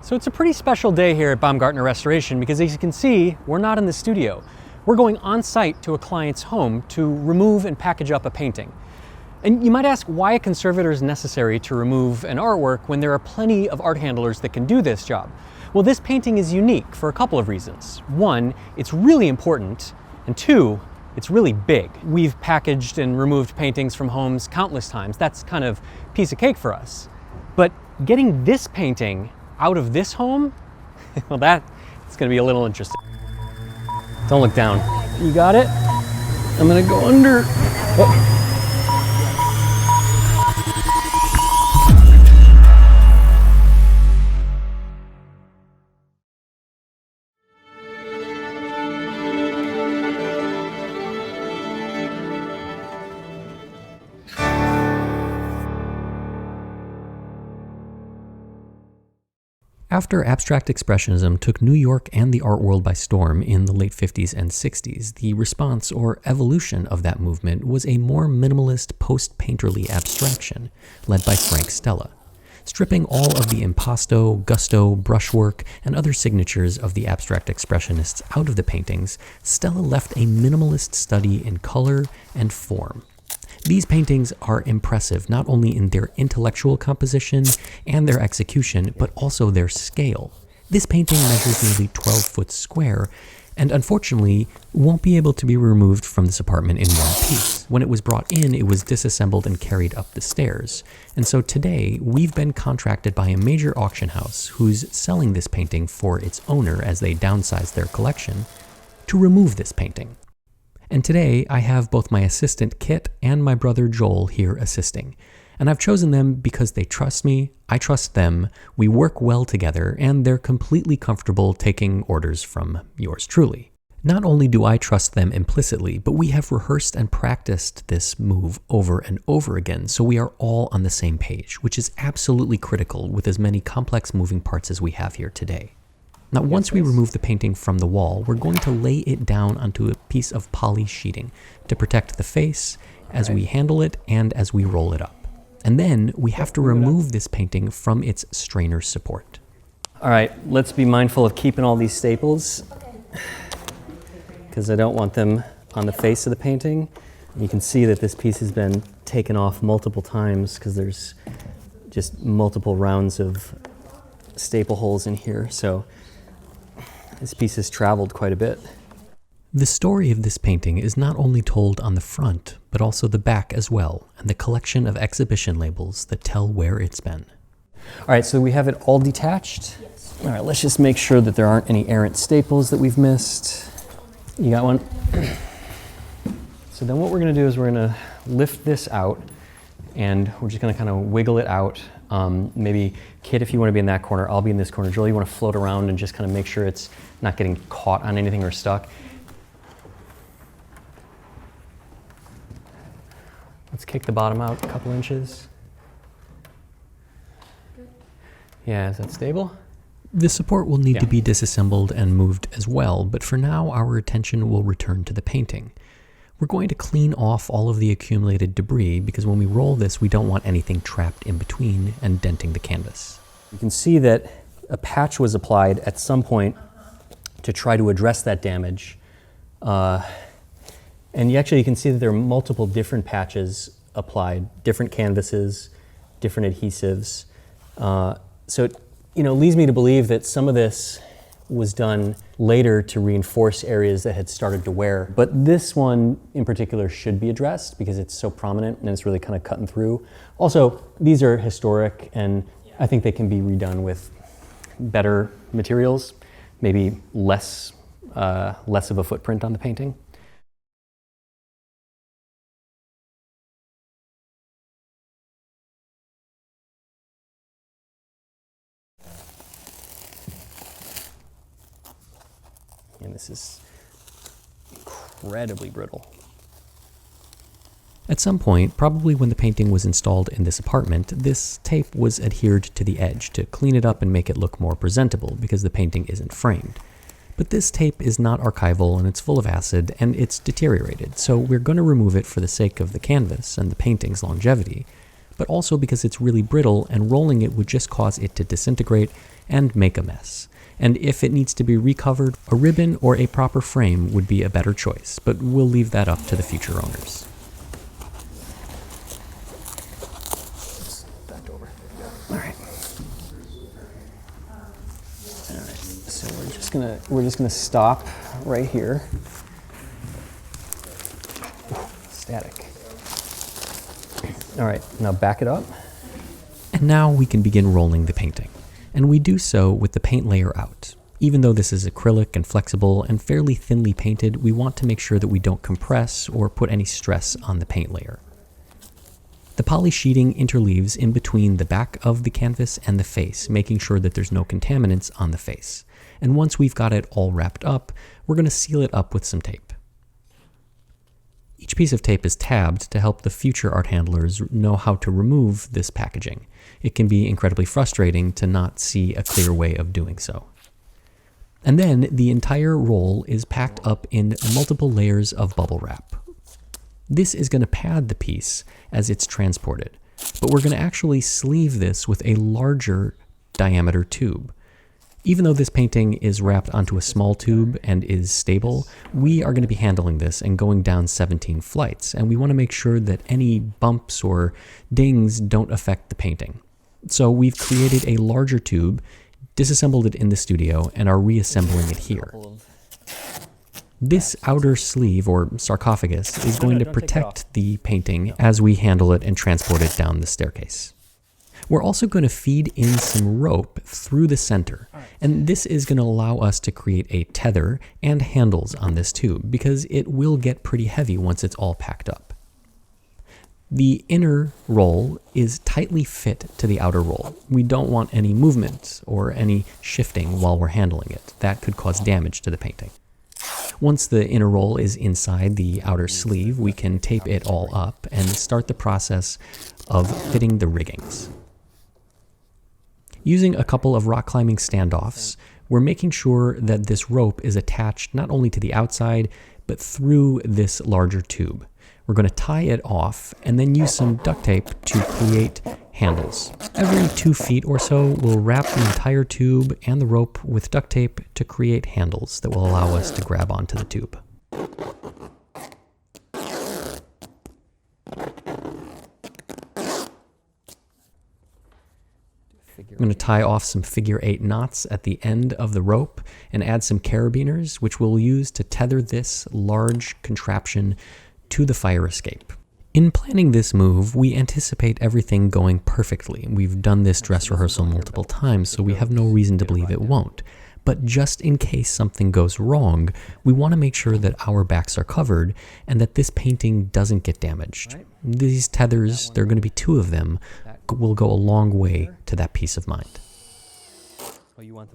So it's a pretty special day here at Baumgartner Restoration because, as you can see, we're not in the studio. We're going on site to a client's home to remove and package up a painting. And you might ask why a conservator is necessary to remove an artwork when there are plenty of art handlers that can do this job. Well, this painting is unique for a couple of reasons. One, it's really important, and two, it's really big. We've packaged and removed paintings from homes countless times. That's kind of a piece of cake for us. But getting this painting out of this home, well, it's gonna be a little interesting. Don't look down. You got it? I'm gonna go under. Oh. After abstract expressionism took New York and the art world by storm in the late 50s and 60s, the response or evolution of that movement was a more minimalist post-painterly abstraction, led by Frank Stella. Stripping all of the impasto, gusto, brushwork, and other signatures of the abstract expressionists out of the paintings, Stella left a minimalist study in color and form. These paintings are impressive not only in their intellectual composition and their execution, but also their scale. This painting measures nearly 12 foot square, and unfortunately won't be able to be removed from this apartment in one piece. When it was brought in, it was disassembled and carried up the stairs. And so today, we've been contracted by a major auction house who's selling this painting for its owner as they downsize their collection, to remove this painting. And today, I have both my assistant Kit and my brother Joel here assisting. And I've chosen them because they trust me, I trust them, we work well together, and they're completely comfortable taking orders from yours truly. Not only do I trust them implicitly, but we have rehearsed and practiced this move over and over again, so we are all on the same page, which is absolutely critical with as many complex moving parts as we have here today. Now, once we remove the painting from the wall, we're going to lay it down onto a piece of poly sheeting to protect the face as we handle it and as we roll it up. And then we have to remove this painting from its strainer support. All right, let's be mindful of keeping all these staples because I don't want them on the face of the painting. You can see that this piece has been taken off multiple times because there's just multiple rounds of staple holes in here. So this piece has traveled quite a bit. The story of this painting is not only told on the front, but also the back as well, and the collection of exhibition labels that tell where it's been. All right, so we have it all detached. Yes. All right, let's just make sure that there aren't any errant staples that we've missed. You got one? So then what we're gonna do is we're gonna lift this out, and we're just gonna kind of wiggle it out. Maybe Kit, if you want to be in that corner, I'll be in this corner. Joel, you want to float around and just kind of make sure it's not getting caught on anything or stuck. Let's kick the bottom out a couple inches. Yeah, is that stable? The support will need to be disassembled and moved as well, but for now our attention will return to the painting. We're going to clean off all of the accumulated debris because when we roll this, we don't want anything trapped in between and denting the canvas. You can see that a patch was applied at some point to try to address that damage. And you can see that there are multiple different patches applied, different canvases, different adhesives. So it leads me to believe that some of this was done later to reinforce areas that had started to wear. But this one in particular should be addressed because it's so prominent and it's really kind of cutting through. Also, these are historic and I think they can be redone with better materials, maybe less of a footprint on the painting. And this is incredibly brittle. At some point, probably when the painting was installed in this apartment, this tape was adhered to the edge to clean it up and make it look more presentable because the painting isn't framed. But this tape is not archival and it's full of acid and it's deteriorated, so we're going to remove it for the sake of the canvas and the painting's longevity. but also because it's really brittle and rolling it would just cause it to disintegrate and make a mess. And if it needs to be recovered, a ribbon or a proper frame would be a better choice, but we'll leave that up to the future owners. Back over. All right. All right. So we're just gonna stop right here. Ooh, static. All right. Now back it up. And now we can begin rolling the painting. And we do so with the paint layer out. Even though this is acrylic and flexible and fairly thinly painted, we want to make sure that we don't compress or put any stress on the paint layer. The poly sheeting interleaves in between the back of the canvas and the face, making sure that there's no contaminants on the face. And once we've got it all wrapped up, we're going to seal it up with some tape. Each piece of tape is tabbed to help the future art handlers know how to remove this packaging. It can be incredibly frustrating to not see a clear way of doing so. And then the entire roll is packed up in multiple layers of bubble wrap. This is going to pad the piece as it's transported, but we're going to actually sleeve this with a larger diameter tube. Even though this painting is wrapped onto a small tube and is stable, we are going to be handling this and going down 17 flights, and we want to make sure that any bumps or dings don't affect the painting. So we've created a larger tube, disassembled it in the studio, and are reassembling it here. This outer sleeve, or sarcophagus, is going to protect the painting as we handle it and transport it down the staircase. We're also going to feed in some rope through the center, and this is going to allow us to create a tether and handles on this tube, because it will get pretty heavy once it's all packed up. The inner roll is tightly fit to the outer roll. We don't want any movement or any shifting while we're handling it. That could cause damage to the painting. Once the inner roll is inside the outer sleeve, we can tape it all up and start the process of fitting the riggings. Using a couple of rock climbing standoffs, we're making sure that this rope is attached not only to the outside, but through this larger tube. We're going to tie it off and then use some duct tape to create handles. Every 2 feet or so, we'll wrap the entire tube and the rope with duct tape to create handles that will allow us to grab onto the tube. I'm going to tie off some figure 8 knots at the end of the rope and add some carabiners, which we'll use to tether this large contraption to the fire escape. In planning this move, we anticipate everything going perfectly. We've done this dress rehearsal multiple times, so we have no reason to believe it won't. But just in case something goes wrong, we want to make sure that our backs are covered and that this painting doesn't get damaged. These tethers, there are going to be 2 of them, will go a long way to that peace of mind.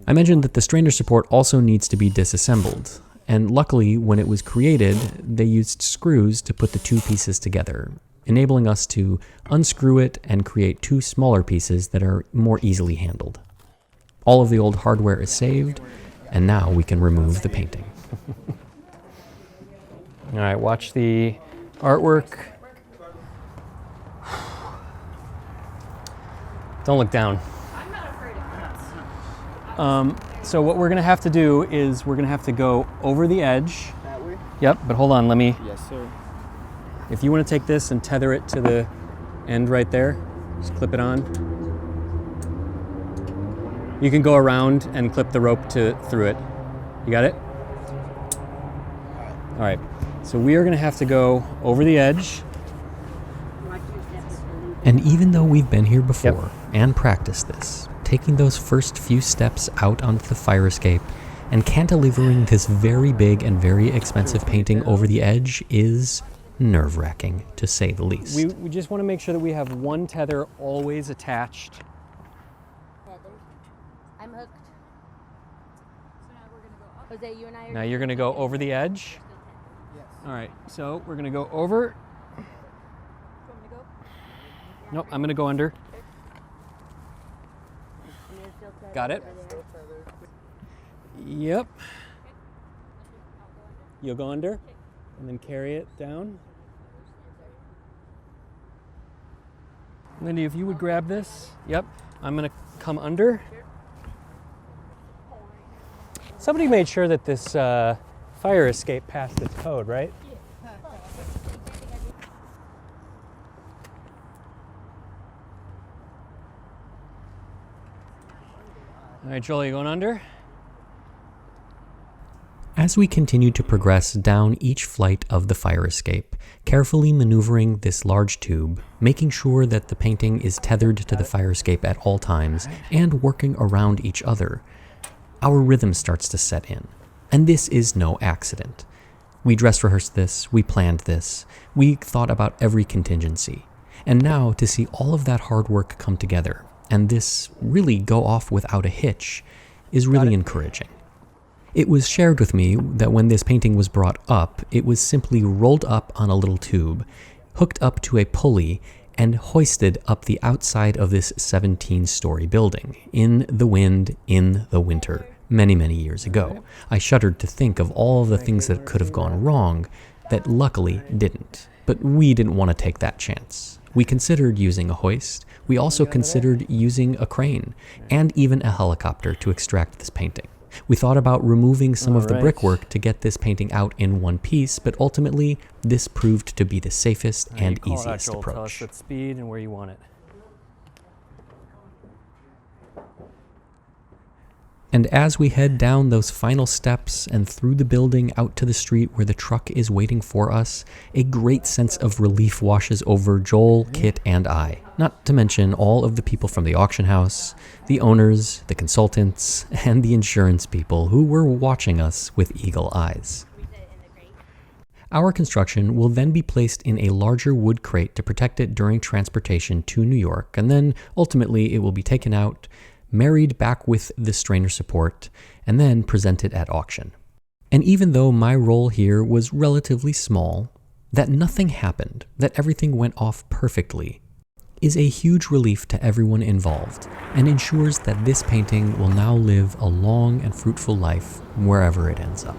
I mentioned that the strainer support also needs to be disassembled, and luckily when it was created, they used screws to put the 2 pieces together, enabling us to unscrew it and create 2 smaller pieces that are more easily handled. All of the old hardware is saved, and now we can remove the painting. All right, watch the artwork. Don't look down. I'm not afraid of cats. So what we're gonna have to do is we're gonna have to go over the edge. That way? Yep, but hold on, let me, Yes, sir. if you wanna take this and tether it to the end right there, just clip it on. You can go around and clip the rope through it. You got it? All right, so we are gonna have to go over the edge. And even though we've been here before and practiced this, taking those first few steps out onto the fire escape and cantilevering this very big and very expensive painting over the edge is nerve-wracking, to say the least. We just want to make sure that we have one tether always attached. I'm hooked. So now we're gonna go up. Jose, you and I are. Now you're going to go over the edge. Yes. All right, so we're going to go over. You want me to go? Nope, I'm going to go under. And you're still tethered Got it. over there. Yep. You'll go under and then carry it down. Lindy, if you would grab this. Yep. I'm going to come under. Somebody made sure that this fire escape passed its code, right? All right, Joel, you going under? As we continued to progress down each flight of the fire escape, carefully maneuvering this large tube, making sure that the painting is tethered to the fire escape at all times, and working around each other, our rhythm starts to set in. And this is no accident. We dress rehearsed this, we planned this, we thought about every contingency. And now to see all of that hard work come together, and this really go off without a hitch, is really encouraging. It was shared with me that when this painting was brought up, it was simply rolled up on a little tube, hooked up to a pulley, and hoisted up the outside of this 17-story building, in the wind, in the winter, many, many years ago. I shuddered to think of all the things that could have gone wrong, that luckily didn't. But we didn't want to take that chance. We considered using a hoist. We also considered using a crane, and even a helicopter to extract this painting. We thought about removing some of the brickwork to get this painting out in one piece, but ultimately, this proved to be the safest and easiest approach. Tell us the speed and where you want it. And as we head down those final steps and through the building out to the street where the truck is waiting for us, a great sense of relief washes over Joel, Kit, and I. Not to mention all of the people from the auction house, the owners, the consultants, and the insurance people who were watching us with eagle eyes. Our construction will then be placed in a larger wood crate to protect it during transportation to New York, and then ultimately it will be taken out, married back with the strainer support, and then presented at auction. And even though my role here was relatively small, that nothing happened, that everything went off perfectly, is a huge relief to everyone involved, and ensures that this painting will now live a long and fruitful life wherever it ends up.